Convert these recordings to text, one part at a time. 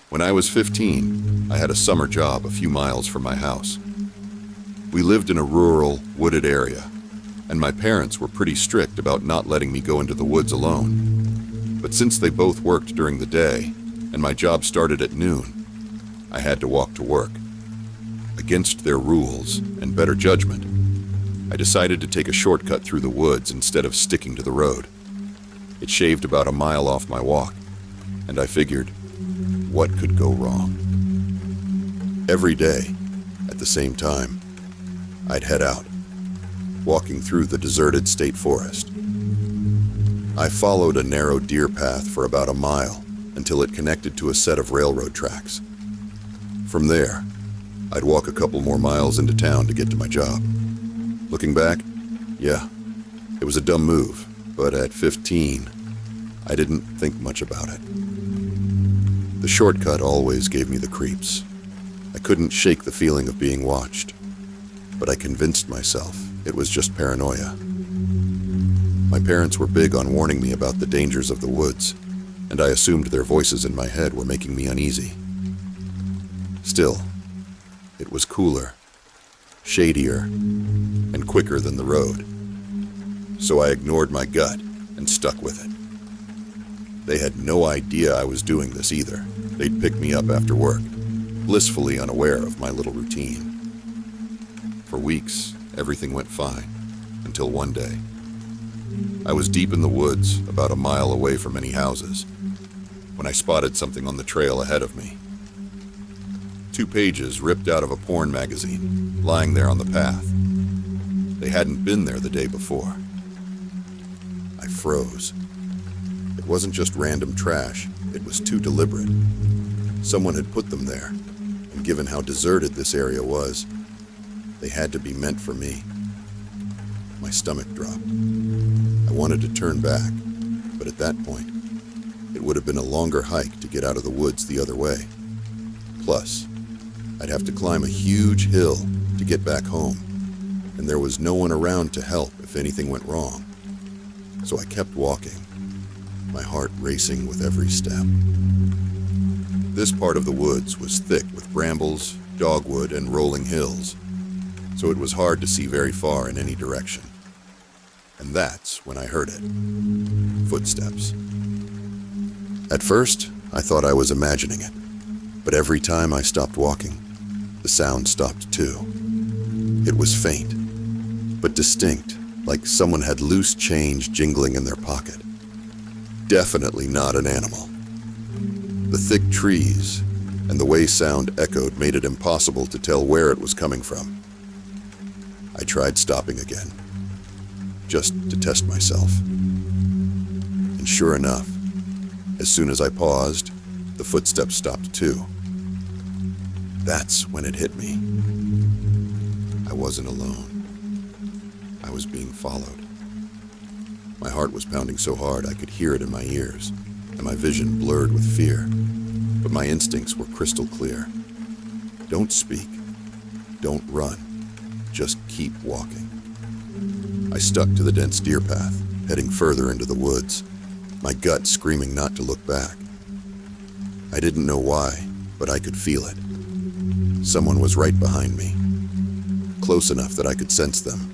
When I was 15, I had a summer job a few miles from my house. We lived in a rural, wooded area, and my parents were pretty strict about not letting me go into the woods alone. But since they both worked during the day, and my job started at noon, I had to walk to work. Against their rules and better judgment, I decided to take a shortcut through the woods instead of sticking to the road. It shaved about a mile off my walk, and I figured, what could go wrong? Every day, at the same time, I'd head out, walking through the deserted state forest. I followed a narrow deer path for about a mile until it connected to a set of railroad tracks. From there, I'd walk a couple more miles into town to get to my job. Looking back, yeah, it was a dumb move, but at 15, I didn't think much about it. The shortcut always gave me the creeps. I couldn't shake the feeling of being watched, but I convinced myself it was just paranoia. My parents were big on warning me about the dangers of the woods, and I assumed their voices in my head were making me uneasy. Still, it was cooler, shadier, and quicker than the road, so I ignored my gut and stuck with it. They had no idea I was doing this either. They'd pick me up after work, blissfully unaware of my little routine. For weeks, everything went fine, until one day. I was deep in the woods, about a mile away from any houses, when I spotted something on the trail ahead of me. 2 pages ripped out of a porn magazine, lying there on the path. They hadn't been there the day before. I froze. It wasn't just random trash, it was too deliberate. Someone had put them there, and given how deserted this area was, they had to be meant for me. My stomach dropped. I wanted to turn back, but at that point, it would have been a longer hike to get out of the woods the other way. Plus, I'd have to climb a huge hill to get back home, and there was no one around to help if anything went wrong. So I kept walking, my heart racing with every step. This part of the woods was thick with brambles, dogwood, and rolling hills, so it was hard to see very far in any direction. And that's when I heard it. Footsteps. At first, I thought I was imagining it, but every time I stopped walking, the sound stopped too. It was faint, but distinct, like someone had loose change jingling in their pocket. Definitely not an animal. The thick trees and the way sound echoed made it impossible to tell where it was coming from. I tried stopping again, just to test myself. And sure enough, as soon as I paused, the footsteps stopped too. That's when it hit me. I wasn't alone. I was being followed. My heart was pounding so hard I could hear it in my ears, and my vision blurred with fear. But my instincts were crystal clear. Don't speak. Don't run. Just keep walking. I stuck to the dense deer path, heading further into the woods, my gut screaming not to look back. I didn't know why, but I could feel it. Someone was right behind me, close enough that I could sense them,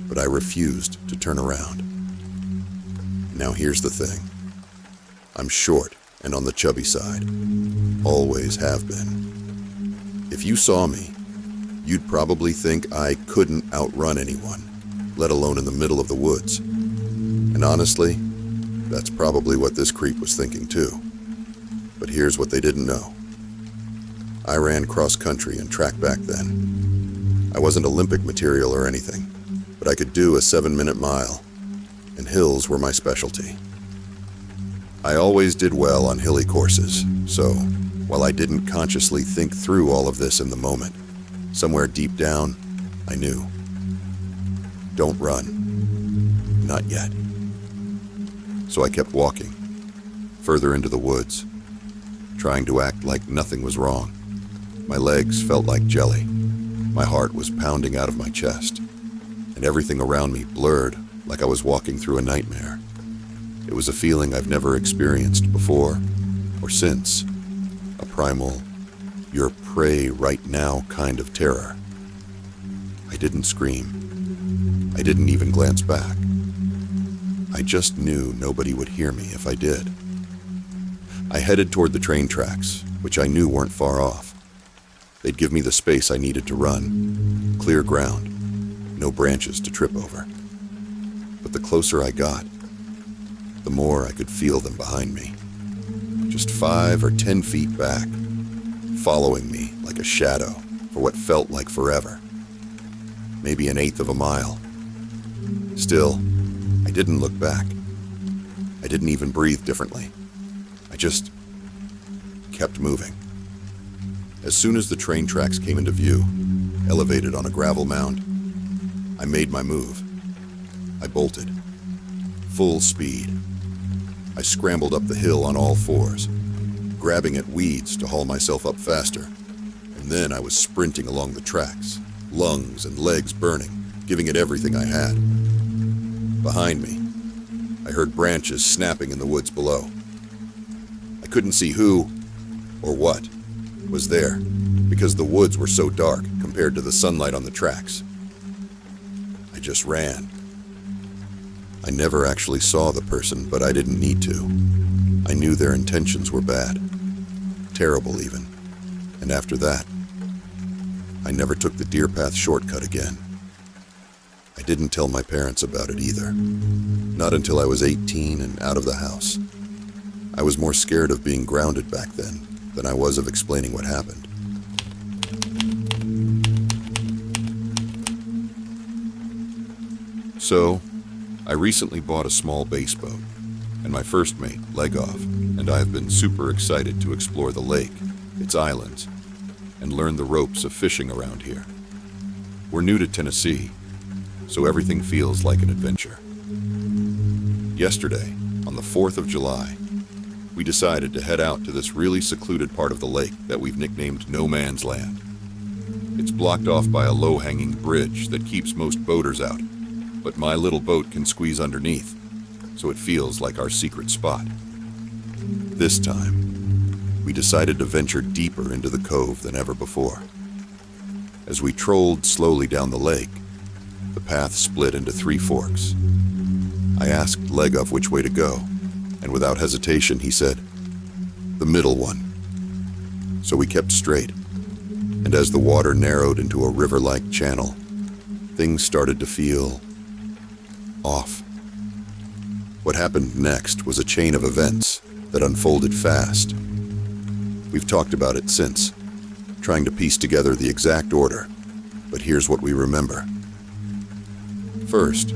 but I refused to turn around. Now here's the thing. I'm short and on the chubby side. Always have been. If you saw me, you'd probably think I couldn't outrun anyone, let alone in the middle of the woods. And honestly, that's probably what this creep was thinking too. But here's what they didn't know. I ran cross-country and track back then. I wasn't Olympic material or anything, but I could do a 7-minute mile, and hills were my specialty. I always did well on hilly courses, so while I didn't consciously think through all of this in the moment, somewhere deep down, I knew. Don't run. Not yet. So I kept walking, further into the woods, trying to act like nothing was wrong. My legs felt like jelly. My heart was pounding out of my chest, and everything around me blurred like I was walking through a nightmare. It was a feeling I've never experienced before or since, A primal, your prey right now kind of terror. I didn't scream. I didn't even glance back. I just knew nobody would hear me if I did. I headed toward the train tracks, which I knew weren't far off. They'd give me the space I needed to run. Clear ground, no branches to trip over. But the closer I got, the more I could feel them behind me. Just 5 or 10 feet back, following me like a shadow for what felt like forever. Maybe 1/8 of a mile. Still, I didn't look back. I didn't even breathe differently. I just kept moving. As soon as the train tracks came into view, elevated on a gravel mound, I made my move. I bolted. Full speed. I scrambled up the hill on all fours, grabbing at weeds to haul myself up faster. And then I was sprinting along the tracks, lungs and legs burning, giving it everything I had. Behind me, I heard branches snapping in the woods below. I couldn't see who or what was there because the woods were so dark compared to the sunlight on the tracks. I just ran. I never actually saw the person, but I didn't need to. I knew their intentions were bad, terrible even. And after that, I never took the deer path shortcut again. I didn't tell my parents about it either. Not until I was 18 and out of the house. I was more scared of being grounded back then than I was of explaining what happened. So, I recently bought a small bass boat, and my first mate, Legoff, and I have been super excited to explore the lake, its islands, and learn the ropes of fishing around here. We're new to Tennessee, so everything feels like an adventure. Yesterday, on the 4th of July, we decided to head out to this really secluded part of the lake that we've nicknamed No Man's Land. It's blocked off by a low-hanging bridge that keeps most boaters out, but my little boat can squeeze underneath, so it feels like our secret spot. This time, we decided to venture deeper into the cove than ever before. As we trolled slowly down the lake, the path split into 3 forks. I asked Legoff which way to go, and without hesitation he said, "The middle one." So we kept straight, and as the water narrowed into a river-like channel, things started to feel off. What happened next was a chain of events that unfolded fast. We've talked about it since, trying to piece together the exact order, but here's what we remember. First,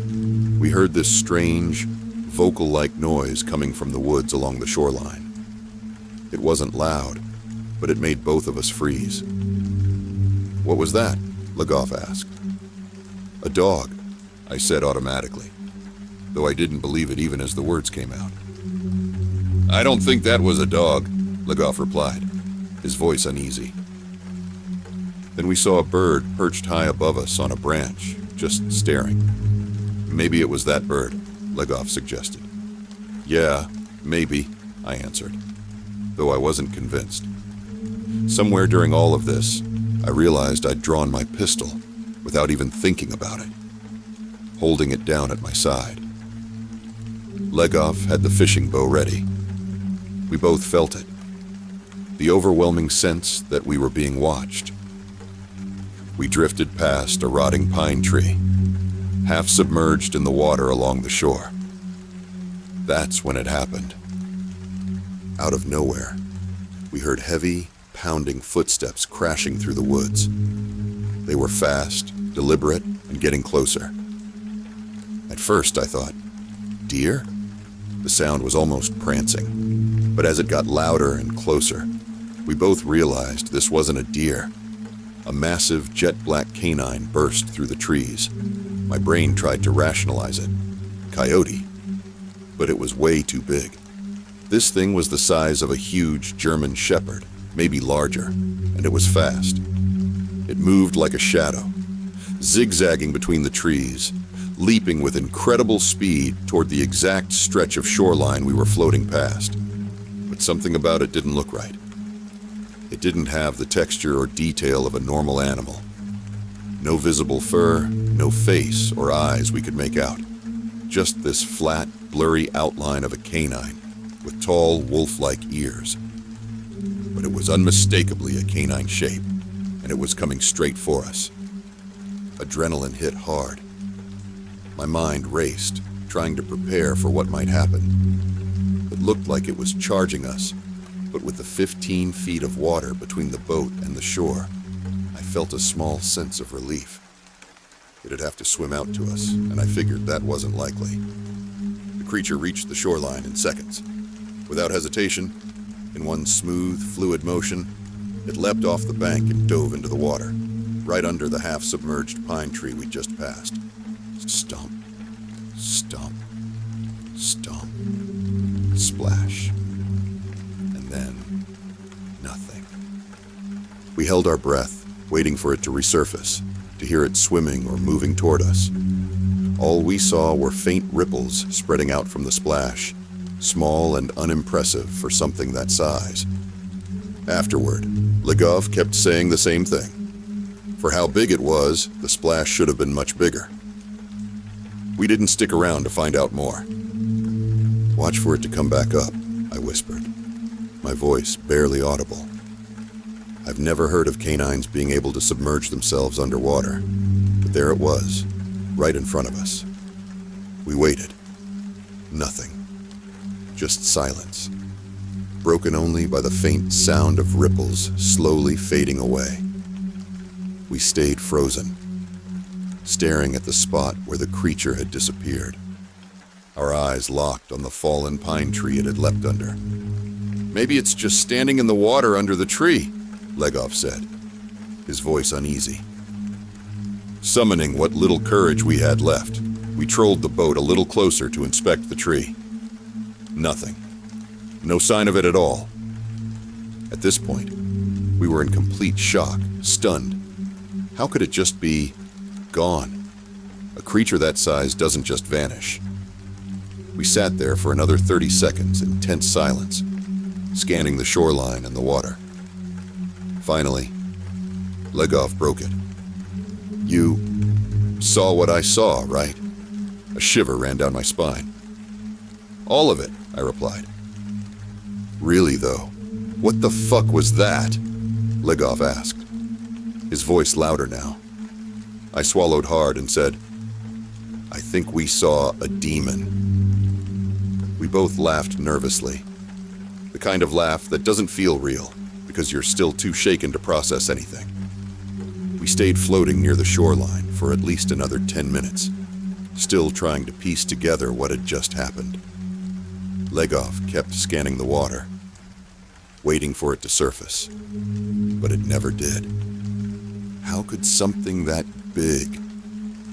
we heard this strange, vocal-like noise coming from the woods along the shoreline. It wasn't loud, but it made both of us freeze. "What was that?" Legoff asked. "A dog," I said automatically, though I didn't believe it even as the words came out. "I don't think that was a dog," Legoff replied, his voice uneasy. Then we saw a bird perched high above us on a branch, just staring. "Maybe it was that bird," Legoff suggested. "Yeah, maybe," I answered, though I wasn't convinced. Somewhere during all of this, I realized I'd drawn my pistol without even thinking about it, holding it down at my side. Legoff had the fishing bow ready. We both felt it, the overwhelming sense that we were being watched. We drifted past a rotting pine tree, half submerged in the water along the shore. That's when it happened. Out of nowhere, we heard heavy, pounding footsteps crashing through the woods. They were fast, deliberate, and getting closer. At first, I thought, deer? The sound was almost prancing, but as it got louder and closer, we both realized this wasn't a deer. A massive jet-black canine burst through the trees. My brain tried to rationalize it. Coyote. But it was way too big. This thing was the size of a huge German shepherd, maybe larger, and it was fast. It moved like a shadow, zigzagging between the trees, leaping with incredible speed toward the exact stretch of shoreline we were floating past. But something about it didn't look right. It didn't have the texture or detail of a normal animal. No visible fur, no face or eyes we could make out. Just this flat, blurry outline of a canine with tall, wolf-like ears. But it was unmistakably a canine shape, and it was coming straight for us. Adrenaline hit hard. My mind raced, trying to prepare for what might happen. It looked like it was charging us, but with the 15 feet of water between the boat and the shore, I felt a small sense of relief. It'd have to swim out to us, and I figured that wasn't likely. The creature reached the shoreline in seconds. Without hesitation, in one smooth, fluid motion, it leapt off the bank and dove into the water, right under the half-submerged pine tree we just passed. Stomp, stomp, stomp, splash. And then, nothing. We held our breath, waiting for it to resurface, to hear it swimming or moving toward us. All we saw were faint ripples spreading out from the splash, small and unimpressive for something that size. Afterward, Legov kept saying the same thing. For how big it was, the splash should have been much bigger. We didn't stick around to find out more. Watch for it to come back up, I whispered, my voice barely audible. I've never heard of canines being able to submerge themselves underwater, but there it was, right in front of us. We waited. Nothing. Just silence, broken only by the faint sound of ripples slowly fading away. We stayed frozen, staring at the spot where the creature had disappeared, our eyes locked on the fallen pine tree it had leapt under. Maybe it's just standing in the water under the tree, Legov said, his voice uneasy. Summoning what little courage we had left, we trolled the boat a little closer to inspect the tree. Nothing. No sign of it at all. At this point, we were in complete shock, stunned. How could it just be gone? A creature that size doesn't just vanish. We sat there for another 30 seconds in tense silence, scanning the shoreline and the water. Finally, Legov broke it. You saw what I saw, right? A shiver ran down my spine. All of it, I replied. Really, though, what the fuck was that? Legov asked, his voice louder now. I swallowed hard and said, I think we saw a demon. We both laughed nervously, the kind of laugh that doesn't feel real because you're still too shaken to process anything. We stayed floating near the shoreline for at least another 10 minutes, still trying to piece together what had just happened. Legov kept scanning the water, waiting for it to surface, but it never did. How could something that big,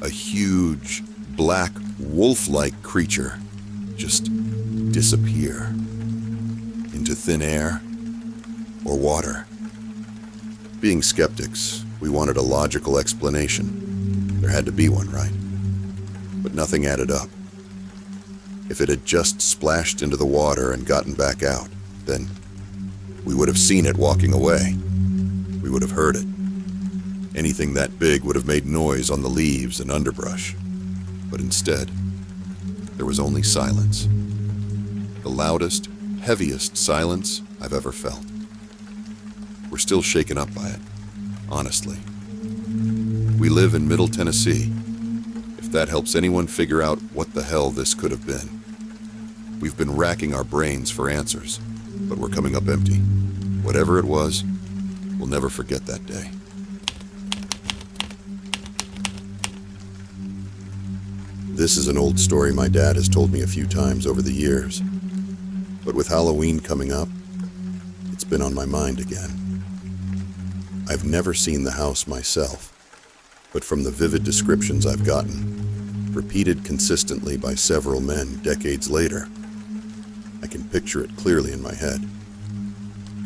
a huge, black, wolf-like creature, just disappear into thin air or water? Being skeptics, we wanted a logical explanation. There had to be one, right? But nothing added up. If it had just splashed into the water and gotten back out, then we would have seen it walking away. We would have heard it. Anything that big would have made noise on the leaves and underbrush. But instead, there was only silence. The loudest, heaviest silence I've ever felt. We're still shaken up by it, honestly. We live in Middle Tennessee. If that helps anyone figure out what the hell this could have been. We've been racking our brains for answers, but we're coming up empty. Whatever it was, we'll never forget that day. This is an old story my dad has told me a few times over the years, but with Halloween coming up, it's been on my mind again. I've never seen the house myself, but from the vivid descriptions I've gotten, repeated consistently by several men decades later, I can picture it clearly in my head.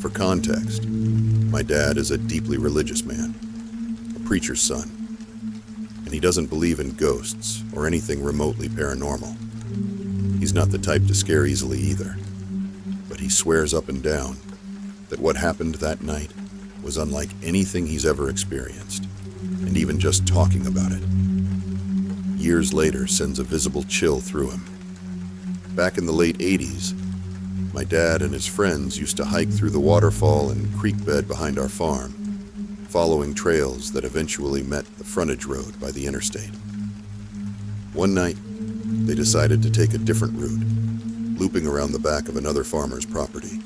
For context, my dad is a deeply religious man, a preacher's son, and he doesn't believe in ghosts or anything remotely paranormal. He's not the type to scare easily either, but he swears up and down that what happened that night was unlike anything he's ever experienced, and even just talking about it, years later, sends a visible chill through him. Back in the late 80s, my dad and his friends used to hike through the waterfall and creek bed behind our farm, following trails that eventually met the frontage road by the interstate. One night, they decided to take a different route, looping around the back of another farmer's property.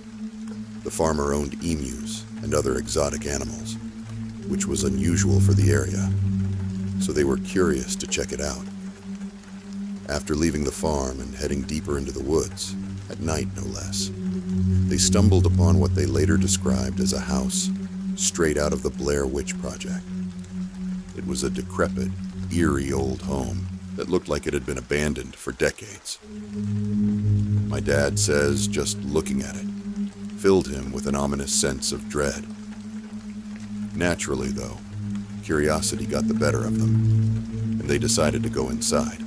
The farmer owned emus and other exotic animals, which was unusual for the area, so they were curious to check it out. After leaving the farm and heading deeper into the woods, at night no less, they stumbled upon what they later described as a house straight out of the Blair Witch Project. It was a decrepit, eerie old home that looked like it had been abandoned for decades. My dad says just looking at it filled him with an ominous sense of dread. Naturally, though, curiosity got the better of them, and they decided to go inside.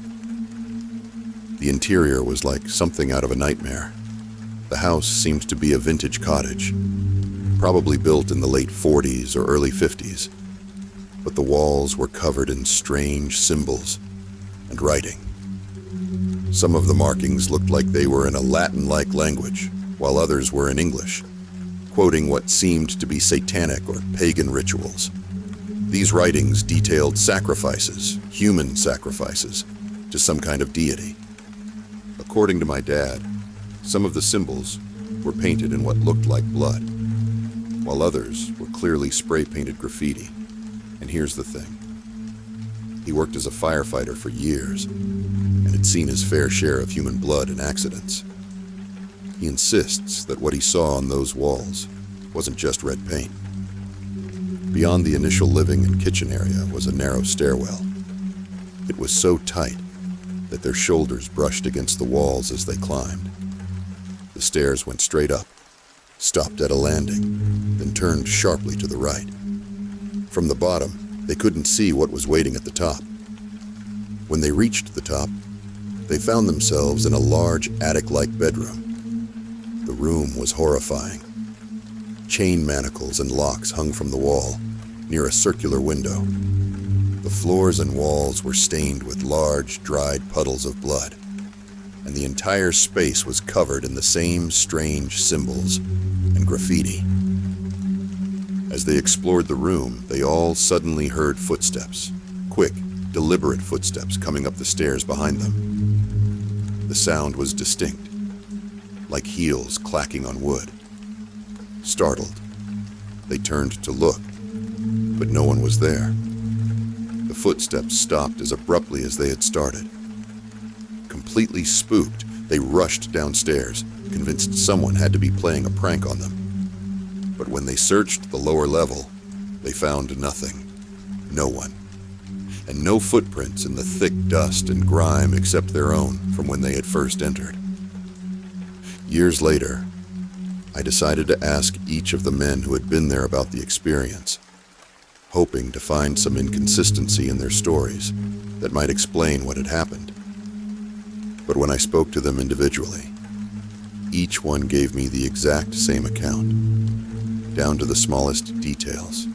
The interior was like something out of a nightmare. The house seemed to be a vintage cottage, probably built in the late 40s or early 50s, but the walls were covered in strange symbols and writing. Some of the markings looked like they were in a Latin-like language, while others were in English, quoting what seemed to be satanic or pagan rituals. These writings detailed sacrifices, human sacrifices, to some kind of deity. According to my dad, some of the symbols were painted in what looked like blood, while others were clearly spray-painted graffiti. And here's the thing. He worked as a firefighter for years and had seen his fair share of human blood and accidents. He insists that what he saw on those walls wasn't just red paint. Beyond the initial living and kitchen area was a narrow stairwell. It was so tight that their shoulders brushed against the walls as they climbed. The stairs went straight up, stopped at a landing, then turned sharply to the right. From the bottom, they couldn't see what was waiting at the top. When they reached the top, they found themselves in a large attic-like bedroom. The room was horrifying. Chain manacles and locks hung from the wall, near a circular window. The floors and walls were stained with large, dried puddles of blood, and the entire space was covered in the same strange symbols and graffiti. As they explored the room, they all suddenly heard footsteps, quick, deliberate footsteps coming up the stairs behind them. The sound was distinct, like heels clacking on wood. Startled, they turned to look, but no one was there. The footsteps stopped as abruptly as they had started. Completely spooked, they rushed downstairs, convinced someone had to be playing a prank on them. But when they searched the lower level, they found nothing, no one, and no footprints in the thick dust and grime except their own from when they had first entered. Years later, I decided to ask each of the men who had been there about the experience, hoping to find some inconsistency in their stories that might explain what had happened. But when I spoke to them individually, each one gave me the exact same account, down to the smallest details,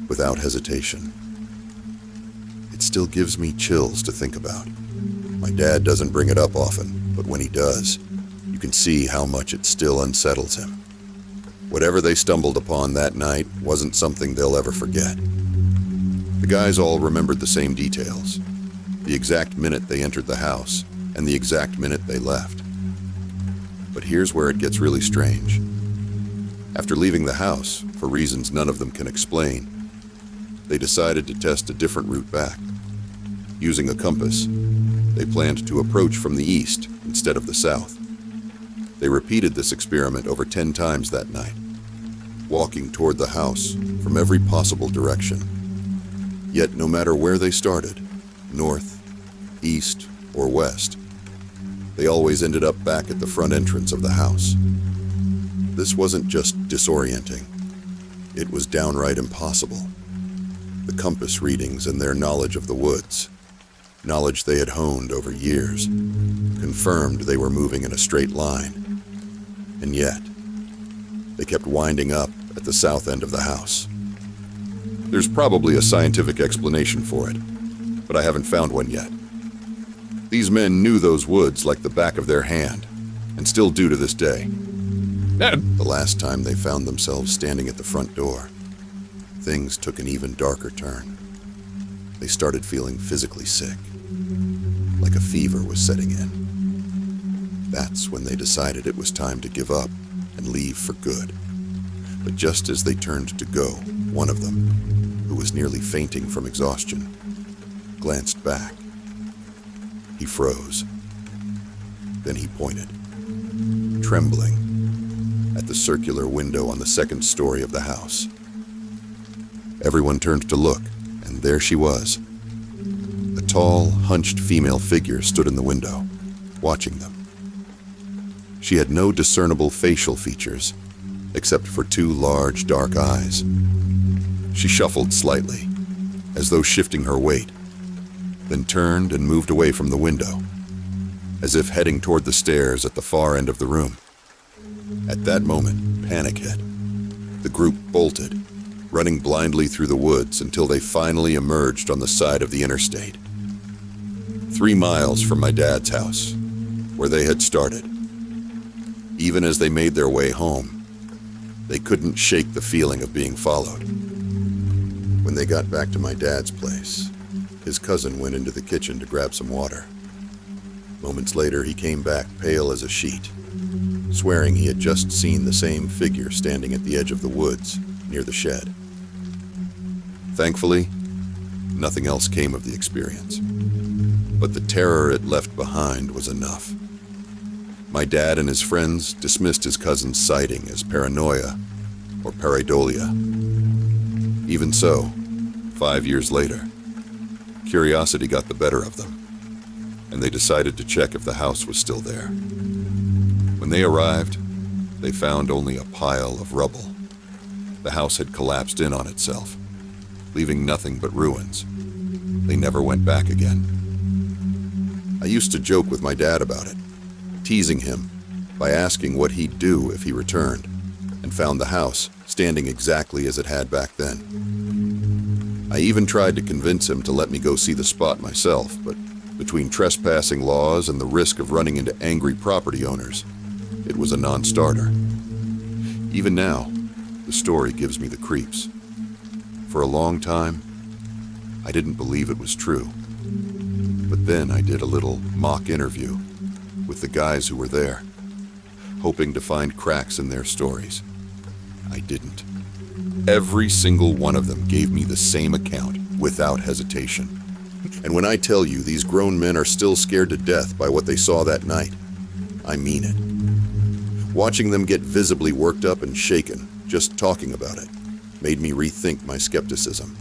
without hesitation. It still gives me chills to think about. My dad doesn't bring it up often, but when he does, you can see how much it still unsettles him. Whatever they stumbled upon that night wasn't something they'll ever forget. The guys all remembered the same details, the exact minute they entered the house and the exact minute they left. But here's where it gets really strange. After leaving the house, for reasons none of them can explain, they decided to test a different route back. Using a compass, they planned to approach from the east instead of the south. They repeated this experiment over 10 times that night, walking toward the house from every possible direction. Yet no matter where they started, north, east, or west, they always ended up back at the front entrance of the house. This wasn't just disorienting. It was downright impossible. The compass readings and their knowledge of the woods, knowledge they had honed over years, confirmed they were moving in a straight line. And yet, they kept winding up at the south end of the house. There's probably a scientific explanation for it, but I haven't found one yet. These men knew those woods like the back of their hand, and still do to this day. The last time they found themselves standing at the front door, things took an even darker turn. They started feeling physically sick, like a fever was setting in. That's when they decided it was time to give up and leave for good. But just as they turned to go, one of them, who was nearly fainting from exhaustion, glanced back. He froze. Then he pointed, trembling, at the circular window on the second story of the house. Everyone turned to look, and there she was. A tall, hunched female figure stood in the window, watching them. She had no discernible facial features, except for two large, dark eyes. She shuffled slightly, as though shifting her weight, then turned and moved away from the window, as if heading toward the stairs at the far end of the room. At that moment, panic hit. The group bolted, running blindly through the woods until they finally emerged on the side of the interstate. 3 miles from my dad's house, where they had started. Even as they made their way home, they couldn't shake the feeling of being followed. When they got back to my dad's place, his cousin went into the kitchen to grab some water. Moments later, he came back pale as a sheet, swearing he had just seen the same figure standing at the edge of the woods near the shed. Thankfully, nothing else came of the experience, but the terror it left behind was enough. My dad and his friends dismissed his cousin's sighting as paranoia or pareidolia. Even so, 5 years later, curiosity got the better of them, and they decided to check if the house was still there. When they arrived, they found only a pile of rubble. The house had collapsed in on itself, leaving nothing but ruins. They never went back again. I used to joke with my dad about it, teasing him by asking what he'd do if he returned and found the house standing exactly as it had back then. I even tried to convince him to let me go see the spot myself, but between trespassing laws and the risk of running into angry property owners, it was a non-starter. Even now, the story gives me the creeps. For a long time, I didn't believe it was true. But then I did a little mock interview with the guys who were there, hoping to find cracks in their stories. I didn't. Every single one of them gave me the same account without hesitation. And when I tell you these grown men are still scared to death by what they saw that night, I mean it. Watching them get visibly worked up and shaken, just talking about it, made me rethink my skepticism.